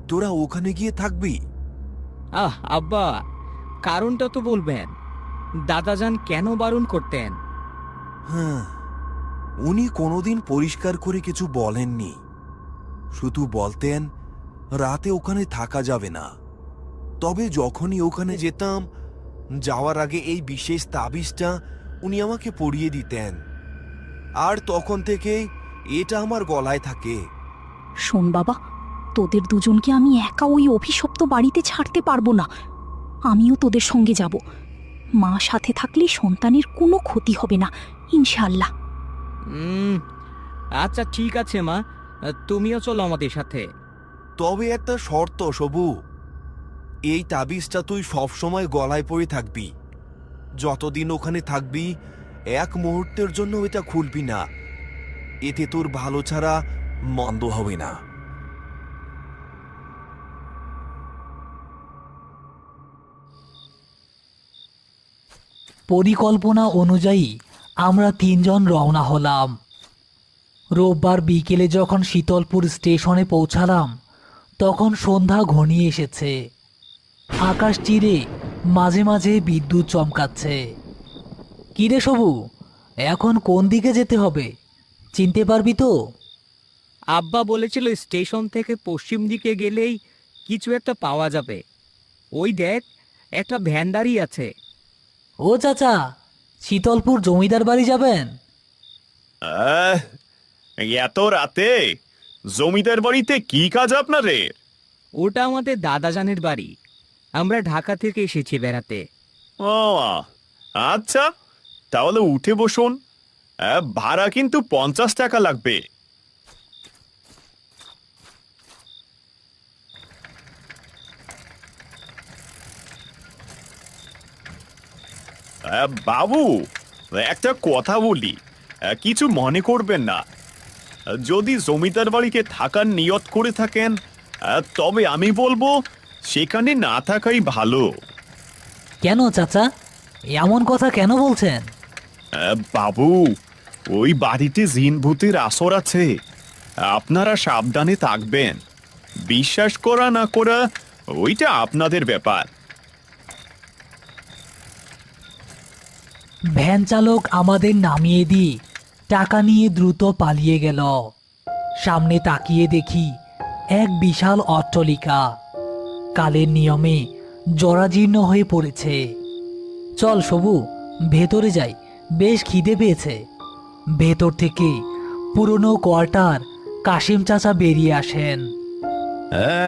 তোরা ওখানে গিয়ে থাকবি? আব্বা, কারণটা তো বলবেন। দাদাজান কেন বারণ করতেন? হ্যাঁ, উনি কোনোদিন পরিষ্কার করে কিছু বলেননি, শুধু বলতেন রাতে ওখানে থাকা যাবে না। তবে যখনই ওখানে যেতাম, যাওয়ার আগে এই বিশেষ তাবিজটা উনি আমাকে পরিয়ে দিতেন, আর তখন থেকেই এটা আমার গলায় থাকে। শোন বাবা, তোদের দুজনকে আমি একা ওই অভিশপ্ত বাড়িতে ছাড়তে পারবো না। আমিও তোদের সঙ্গে যাব। মা সাথে থাকলে সন্তানের কোনো ক্ষতি হবে না, ইনশাআল্লাহ। আচ্ছা ঠিক আছে মা, তুমিও চলো আমাদের সাথে। তবে একটা শর্ত সবু, এই তাবিজটা তুই সবসময় গলায় পরে থাকবি। যতদিন ওখানে থাকবি এক মুহূর্তের জন্য এটা খুলবি না। এতে তোর ভালো ছাড়া মন্দ হবে না। পরিকল্পনা অনুযায়ী আমরা তিনজন রওনা হলাম। রোববার বিকেলে যখন শীতলপুর স্টেশনে পৌঁছালাম, তখন সন্ধ্যা ঘনিয়ে এসেছে। আকাশ চিরে মাঝে মাঝে বিদ্যুৎ চমকাচ্ছে। কিরে সবু, এখন কোন দিকে যেতে হবে, চিনতে পারবি তো? আব্বা বলেছিল স্টেশন থেকে পশ্চিম দিকে গেলেই কিছু একটা পাওয়া যাবে। ওই দেখ, একটা ভ্যান দাঁড়িয়ে আছে। ও চাচা, শীতলপুর জমিদার বাড়ি যাবেন? আহ, এত রাতে জমিদার বাড়িতে কি কাজ আপনাদের? ওটা আমাদের দাদাজানের বাড়ি। আমরা ঢাকা থেকে এসেছি বেড়াতে। ও আচ্ছা, তাহলে উঠে বসুন। ভাড়া কিন্তু 50 টাকা লাগবে। বাবু, একটা কথা বলি, কিছু মনে করবেন না। যদি জমিদার বাড়িতে থাকার নিয়ত করে থাকেন, তবে আমি বলবো সেখানে না থাকাই ভালো। কেন চাচা, এমন কথা কেন বলছেন? বাবু, ওই বাড়িতে জিন ভূতের আসর আছে। আপনারা সাবধানে থাকবেন। বিশ্বাস করা না করা ওইটা আপনাদের ব্যাপার। ভ্যান চালক আমাদের নামিয়ে দিয়ে টাকা নিয়ে দ্রুত পালিয়ে গেল। সামনে তাকিয়ে দেখি এক বিশাল অট্টালিকা কালের নিয়মে জরাজীর্ণ হয়ে পড়েছে। চল সবু, ভেতরে যাই, বেশ খিদে পেয়েছে। ভেতর থেকে পুরনো কোয়ার্টার কাশিম চাচা বেরিয়ে আসেন।